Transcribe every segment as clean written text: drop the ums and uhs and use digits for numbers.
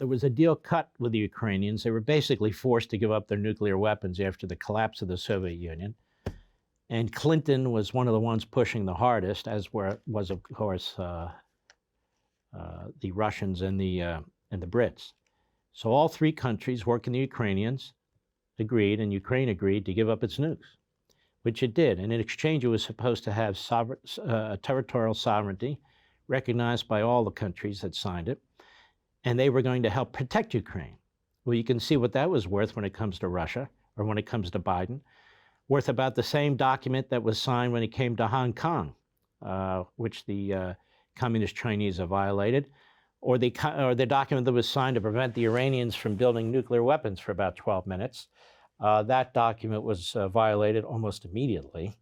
there was a deal cut with the Ukrainians. They were basically forced to give up their nuclear weapons after the collapse of the Soviet Union. And Clinton was one of the ones pushing the hardest, as was, of course, the Russians and the Brits. So all three countries, working the Ukrainians, agreed, and Ukraine agreed to give up its nukes, which it did. And in exchange, it was supposed to have territorial sovereignty recognized by all the countries that signed it, and they were going to help protect Ukraine. Well, you can see what that was worth when it comes to Russia, or when it comes to Biden, worth about the same document that was signed when it came to Hong Kong, which the Communist Chinese have violated, or the document that was signed to prevent the Iranians from building nuclear weapons for about 12 minutes. That document was violated almost immediately.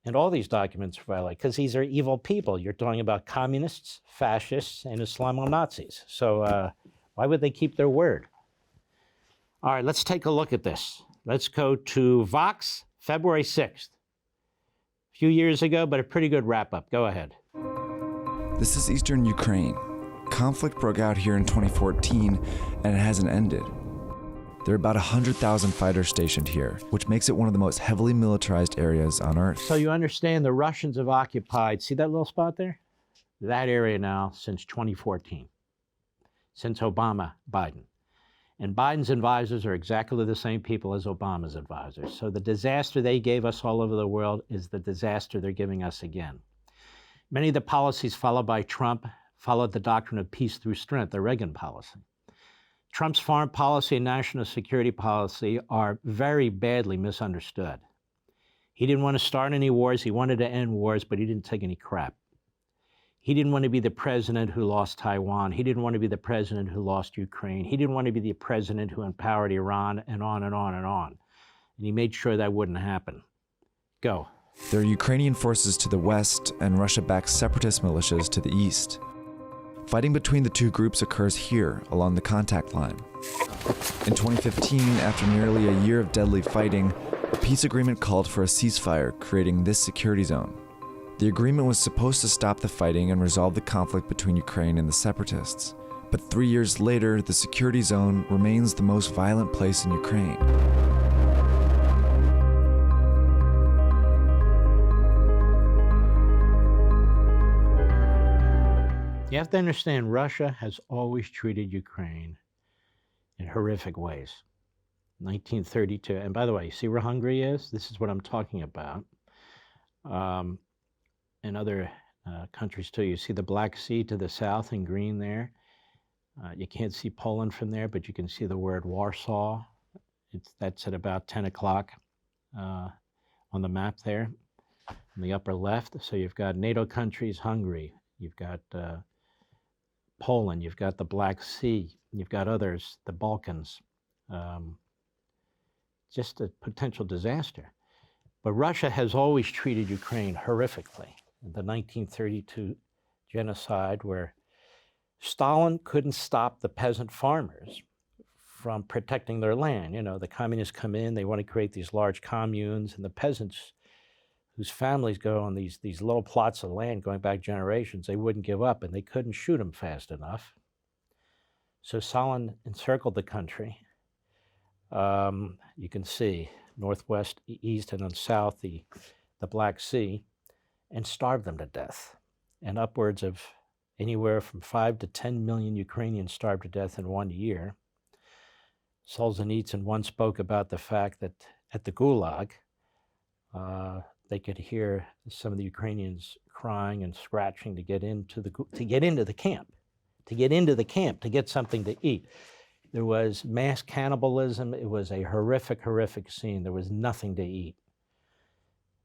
And all these documents are violated because these are evil people. You're talking about communists, fascists, and Islamo-Nazis. So why would they keep their word? All right, let's take a look at this. Let's go to Vox, February 6th. A few years ago, but a pretty good wrap-up. Go ahead. This is Eastern Ukraine. Conflict broke out here in 2014, and it hasn't ended. There are about 100,000 fighters stationed here, which makes it one of the most heavily militarized areas on Earth. So you understand the Russians have occupied, see that little spot there? That area now since 2014, since Biden. And Biden's advisors are exactly the same people as Obama's advisors. So the disaster they gave us all over the world is the disaster they're giving us again. Many of the policies followed by Trump followed the doctrine of peace through strength, the Reagan policy. Trump's foreign policy and national security policy are very badly misunderstood. He didn't want to start any wars. He wanted to end wars, but he didn't take any crap. He didn't want to be the president who lost Taiwan. He didn't want to be the president who lost Ukraine. He didn't want to be the president who empowered Iran, and on and on and on. And he made sure that wouldn't happen. Go. There are Ukrainian forces to the west and Russia-backed separatist militias to the east. Fighting between the two groups occurs here, along the contact line. In 2015, after nearly a year of deadly fighting, a peace agreement called for a ceasefire, creating this security zone. The agreement was supposed to stop the fighting and resolve the conflict between Ukraine and the separatists. But 3 years later, the security zone remains the most violent place in Ukraine. You have to understand, Russia has always treated Ukraine in horrific ways. 1932, and by the way, you see where Hungary is? This is what I'm talking about. And other countries too. You see the Black Sea to the south in green there. You can't see Poland from there, but you can see the word Warsaw. That's at about 10 o'clock on the map there, in the upper left. So you've got NATO countries, Hungary. You've got Poland, you've got the Black Sea, you've got others, the Balkans. Just a potential disaster. But Russia has always treated Ukraine horrifically. The 1932 genocide, where Stalin couldn't stop the peasant farmers from protecting their land. You know, the communists come in, they want to create these large communes, and the peasants whose families go on these little plots of land going back generations, they wouldn't give up, and they couldn't shoot them fast enough. So Stalin encircled the country. You can see northwest, east, and then south, the Black Sea, and starved them to death. And upwards of anywhere from 5 to 10 million Ukrainians starved to death in 1 year. Solzhenitsyn once spoke about the fact that at the Gulag, they could hear some of the Ukrainians crying and scratching to get into the camp, to get something to eat. There was mass cannibalism. It was a horrific, horrific scene. There was nothing to eat.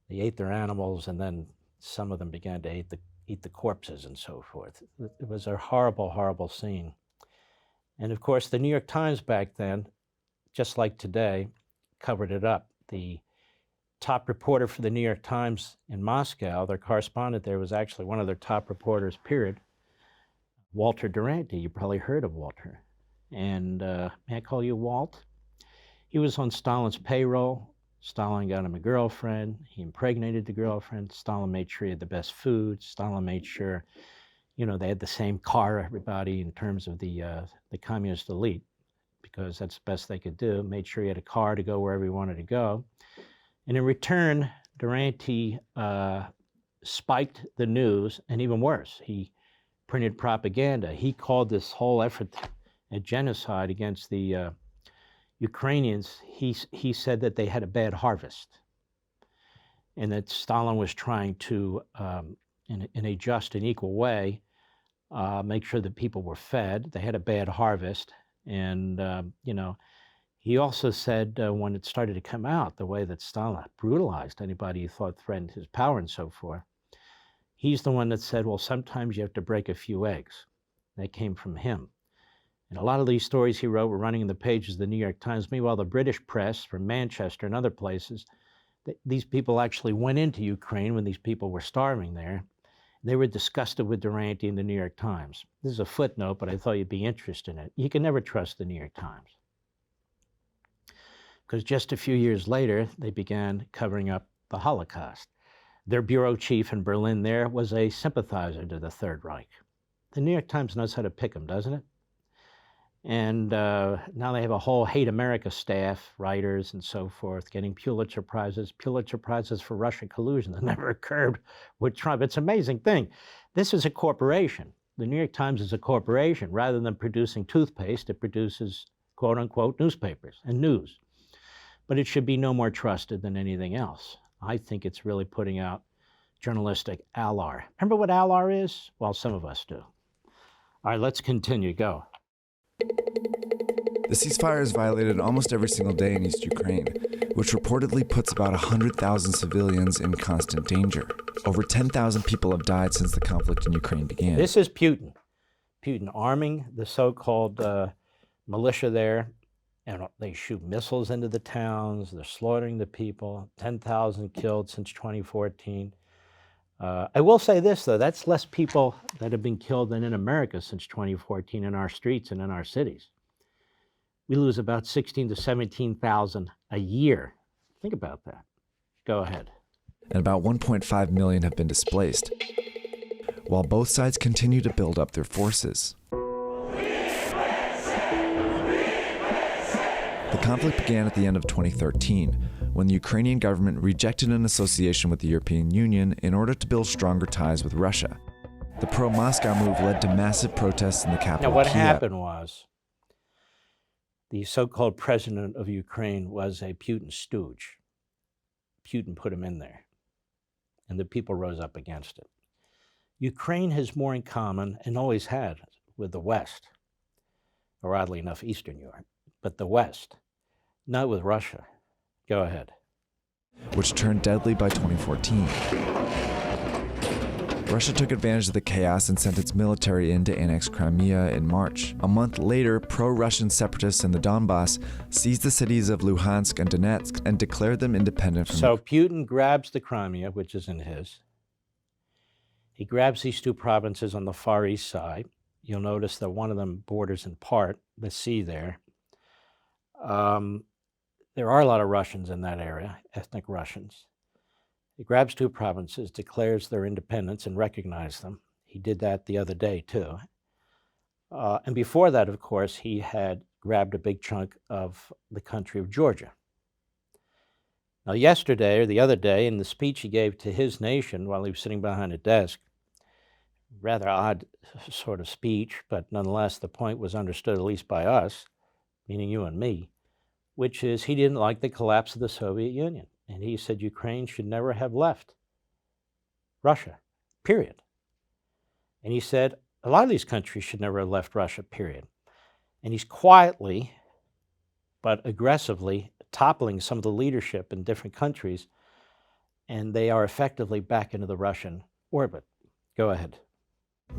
They ate their animals, and then some of them began to eat the corpses and so forth. It was a horrible, horrible scene. And of course, the New York Times back then, just like today, covered it up. The top reporter for the New York Times in Moscow, their correspondent there, was actually one of their top reporters, period, Walter Duranty. You probably heard of Walter. And may I call you Walt? He was on Stalin's payroll. Stalin got him a girlfriend. He impregnated the girlfriend. Stalin made sure he had the best food. Stalin made sure they had the same car, everybody, in terms of the communist elite, because that's the best they could do. Made sure he had a car to go wherever he wanted to go. And in return, Durante spiked the news, and even worse, he printed propaganda. He called this whole effort a genocide against the Ukrainians. He said that they had a bad harvest, and that Stalin was trying to, in a just and equal way, make sure that people were fed. They had a bad harvest. And, he also said when it started to come out, the way that Stalin brutalized anybody he thought threatened his power and so forth, he's the one that said, well, sometimes you have to break a few eggs. That came from him. And a lot of these stories he wrote were running in the pages of the New York Times. Meanwhile, the British press from Manchester and other places, these people actually went into Ukraine when these people were starving there. They were disgusted with Durante in the New York Times. This is a footnote, but I thought you'd be interested in it. You can never trust the New York Times, because just a few years later, they began covering up the Holocaust. Their bureau chief in Berlin there was a sympathizer to the Third Reich. The New York Times knows how to pick them, doesn't it? And now they have a whole Hate America staff, writers and so forth, getting Pulitzer Prizes for Russia collusion that never occurred with Trump. It's an amazing thing. This is a corporation. The New York Times is a corporation. Rather than producing toothpaste, it produces quote unquote newspapers and news. But it should be no more trusted than anything else. I think it's really putting out journalistic alar. Remember what alar is? Well, some of us do. All right, let's continue. Go. The ceasefire is violated almost every single day in East Ukraine, which reportedly puts about 100,000 civilians in constant danger. Over 10,000 people have died since the conflict in Ukraine began. This is Putin. Putin arming the so-called militia there, and they shoot missiles into the towns. They're slaughtering the people. 10,000 killed since 2014. I will say this, though. That's less people that have been killed than in America since 2014 in our streets and in our cities. We lose about 16 to 17,000 a year. Think about that. Go ahead. And about 1.5 million have been displaced, while both sides continue to build up their forces. The conflict began at the end of 2013, when the Ukrainian government rejected an association with the European Union in order to build stronger ties with Russia. The pro-Moscow move led to massive protests in the capital, Now, what Kiev. happened was the so-called president of Ukraine was a Putin stooge. Putin put him in there, and the people rose up against it. Ukraine has more in common, and always had, with the West, or oddly enough, Eastern Europe, but the West, not with Russia. Go ahead. Which turned deadly by 2014. Russia took advantage of the chaos and sent its military in to annex Crimea in March. A month later, pro-Russian separatists in the Donbass seized the cities of Luhansk and Donetsk and declared them independent from... So Putin grabs the Crimea, which isn't his. He grabs these two provinces on the far east side. You'll notice that one of them borders in part the sea there. There are a lot of Russians in that area, ethnic Russians. He grabs two provinces, declares their independence, and recognizes them. He did that the other day, too. And before that, of course, he had grabbed a big chunk of the country of Georgia. Now, yesterday, or the other day, in the speech he gave to his nation while he was sitting behind a desk, rather odd sort of speech, but nonetheless, the point was understood, at least by us, meaning you and me, which is he didn't like the collapse of the Soviet Union. And he said Ukraine should never have left Russia, period. And he said a lot of these countries should never have left Russia, period. And he's quietly but aggressively toppling some of the leadership in different countries, and they are effectively back into the Russian orbit. Go ahead.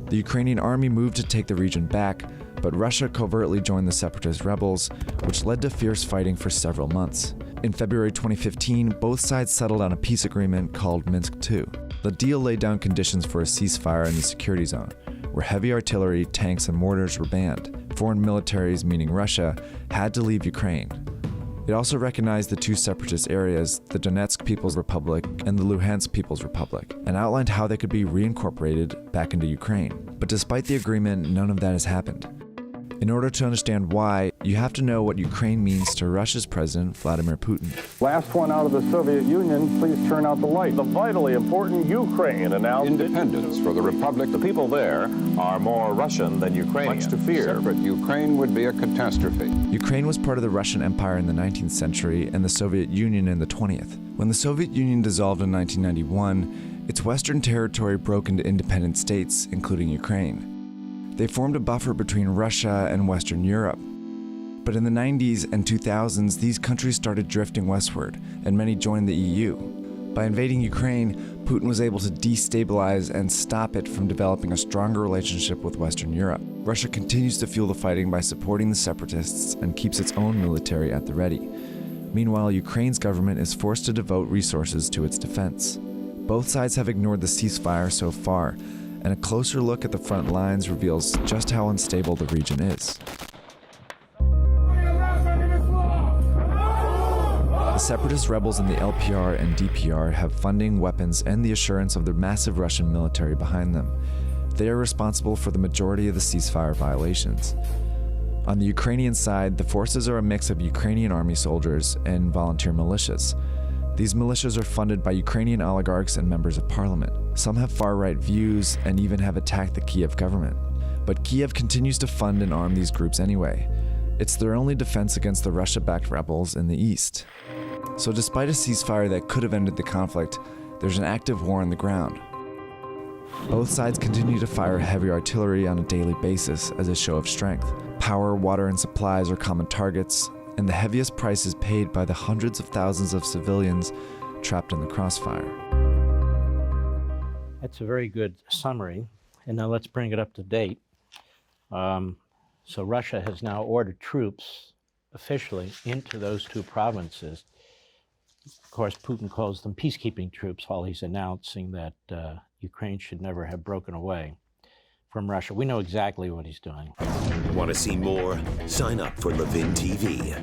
The Ukrainian army moved to take the region back, but Russia covertly joined the separatist rebels, which led to fierce fighting for several months. In February 2015, both sides settled on a peace agreement called Minsk II. The deal laid down conditions for a ceasefire in the security zone, where heavy artillery, tanks, and mortars were banned. Foreign militaries, meaning Russia, had to leave Ukraine. It also recognized the two separatist areas, the Donetsk People's Republic and the Luhansk People's Republic, and outlined how they could be reincorporated back into Ukraine. But despite the agreement, none of that has happened. In order to understand why, you have to know what Ukraine means to Russia's President Vladimir Putin. Last one out of the Soviet Union, please turn out the light. The vitally important Ukraine announced independence for the republic. The people there are more Russian than Ukrainian. Much to fear. Separate Ukraine would be a catastrophe. Ukraine was part of the Russian Empire in the 19th century and the Soviet Union in the 20th. When the Soviet Union dissolved in 1991, its western territory broke into independent states, including Ukraine. They formed a buffer between Russia and Western Europe. But in the 90s and 2000s, these countries started drifting westward, and many joined the EU. By invading Ukraine, Putin was able to destabilize and stop it from developing a stronger relationship with Western Europe. Russia continues to fuel the fighting by supporting the separatists and keeps its own military at the ready. Meanwhile, Ukraine's government is forced to devote resources to its defense. Both sides have ignored the ceasefire so far, and a closer look at the front lines reveals just how unstable the region is. The separatist rebels in the LPR and DPR have funding, weapons, and the assurance of the massive Russian military behind them. They are responsible for the majority of the ceasefire violations. On the Ukrainian side, the forces are a mix of Ukrainian army soldiers and volunteer militias. These militias are funded by Ukrainian oligarchs and members of parliament. Some have far-right views and even have attacked the Kiev government. But Kiev continues to fund and arm these groups anyway. It's their only defense against the Russia-backed rebels in the east. So despite a ceasefire that could have ended the conflict, there's an active war on the ground. Both sides continue to fire heavy artillery on a daily basis as a show of strength. Power, water, and supplies are common targets, and the heaviest price is paid by the hundreds of thousands of civilians trapped in the crossfire. That's a very good summary. And now let's bring it up to date. So Russia has now ordered troops officially into those two provinces. Of course, Putin calls them peacekeeping troops while he's announcing that Ukraine should never have broken away from Russia. We know exactly what he's doing. Want to see more? Sign up for Levin TV.